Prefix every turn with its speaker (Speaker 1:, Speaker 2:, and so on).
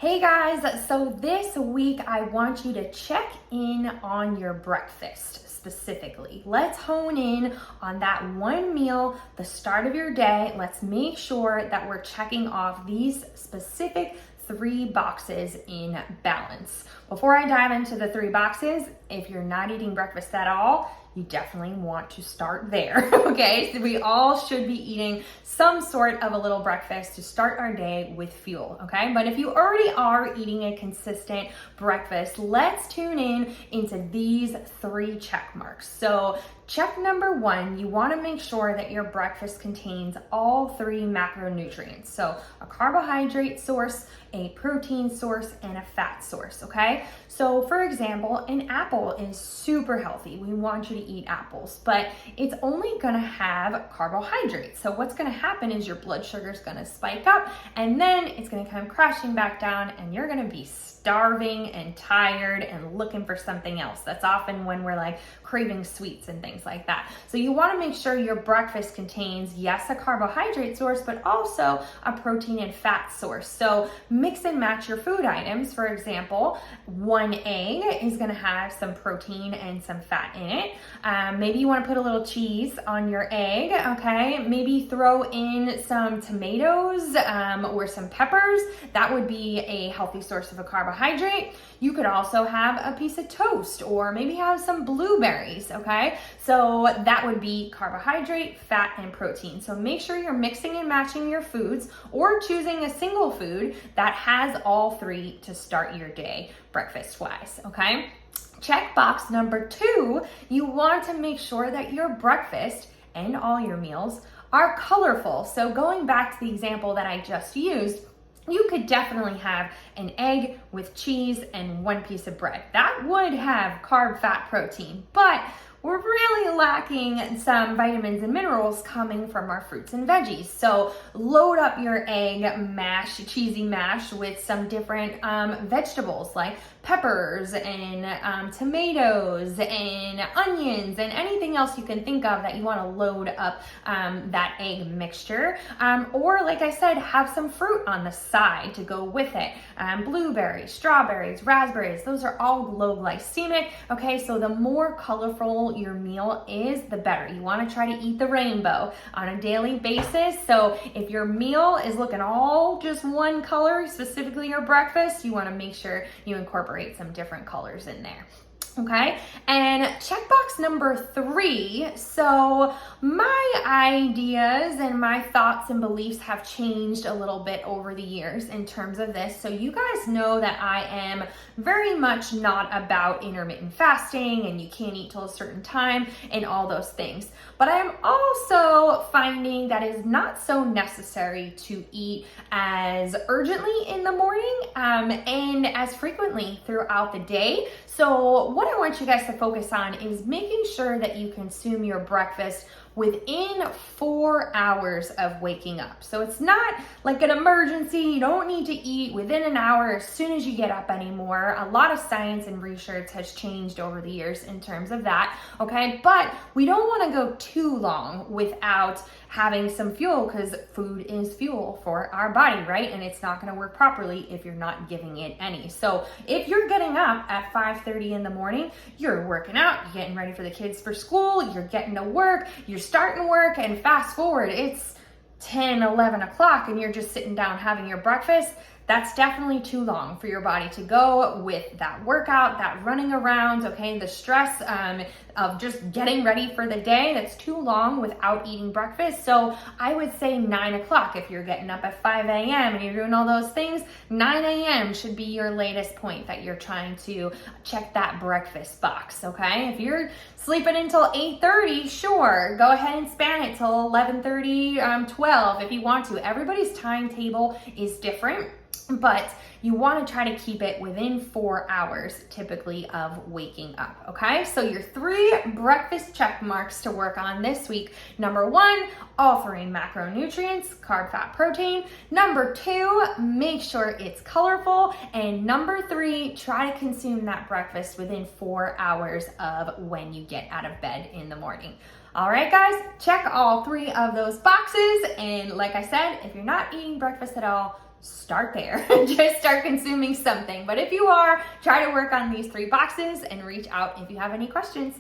Speaker 1: Hey guys, so this week I want you to check in on your breakfast specifically. Let's hone in on that one meal, the start of your day. Let's make sure that we're checking off these specific 3 boxes in balance. Before I dive into the 3 boxes, if you're not eating breakfast at all, you definitely want to start there, okay? So we all should be eating some sort of a little breakfast to start our day with fuel, okay? But if you already are eating a consistent breakfast, let's tune in into these 3 check marks. So check number 1, you wanna make sure that your breakfast contains all 3 macronutrients. So a carbohydrate source, a protein source, and a fat source, okay? So for example, an apple is super healthy. We want you to eat apples, but it's only gonna have carbohydrates. So what's gonna happen is your blood sugar is gonna spike up and then it's gonna come crashing back down and you're gonna be starving and tired and looking for something else. That's often when we're like craving sweets and things like that. So you wanna make sure your breakfast contains, yes, a carbohydrate source, but also a protein and fat source. So mix and match your food items. For example, 1 egg is gonna have some protein and some fat in it. Maybe you wanna put a little cheese on your egg, okay? Maybe throw in some tomatoes or some peppers. That would be a healthy source of a carbohydrate. You could also have a piece of toast or maybe have some blueberries, okay? So that would be carbohydrate, fat, and protein. So make sure you're mixing and matching your foods or choosing a single food that has all 3 to start your day breakfast-wise, okay? Check box number 2, you want to make sure that your breakfast and all your meals are colorful. So going back to the example that I just used, you could definitely have an egg with cheese and 1 piece of bread. That would have carb, fat, protein, but we're really lacking some vitamins and minerals coming from our fruits and veggies. So load up your egg mash, cheesy mash with some different vegetables like peppers and tomatoes and onions and anything else you can think of that you want to load up that egg mixture. Or like I said, have some fruit on the side to go with it. Blueberries, strawberries, raspberries, those are all low glycemic. Okay, so the more colorful your meal is, the better. You want to try to eat the rainbow on a daily basis. So if your meal is looking all just one color, specifically your breakfast, you want to make sure you incorporate some different colors in there. Okay, and checkbox number 3. So my ideas and my thoughts and beliefs have changed a little bit over the years in terms of this. So you guys know that I am very much not about intermittent fasting and you can't eat till a certain time and all those things. But I'm also finding that it's not so necessary to eat as urgently in the morning and as frequently throughout the day. So what I want you guys to focus on is making sure that you consume your breakfast within 4 hours of waking up. So it's not like an emergency. You don't need to eat within an hour as soon as you get up anymore. A lot of science and research has changed over the years in terms of that, okay? But we don't want to go too long without having some fuel because food is fuel for our body, right? And it's not going to work properly if you're not giving it any. So if you're getting up at 5:30 in the morning, you're working out, you're getting ready for the kids for school, you're getting to work, you're starting work, and fast forward, it's 10, 11 o'clock and you're just sitting down having your breakfast. That's definitely too long for your body to go with that workout, that running around, okay, the stress of just getting ready for the day. That's too long without eating breakfast. So I would say 9 o'clock. If you're getting up at 5 a.m. and you're doing all those things, 9 a.m. should be your latest point that you're trying to check that breakfast box, okay? If you're sleeping until 8:30, sure, go ahead and span it till 11:30, 12 if you want to. Everybody's timetable is different, but you want to try to keep it within 4 hours typically of waking up, okay? So your 3 breakfast check marks to work on this week. Number 1, all 3 macronutrients, carb, fat, protein. Number 2, make sure it's colorful. And number 3, try to consume that breakfast within 4 hours of when you get out of bed in the morning. All right, guys, check all 3 of those boxes. And like I said, if you're not eating breakfast at all, start there. Just start consuming something. But if you are, try to work on these 3 boxes and reach out if you have any questions.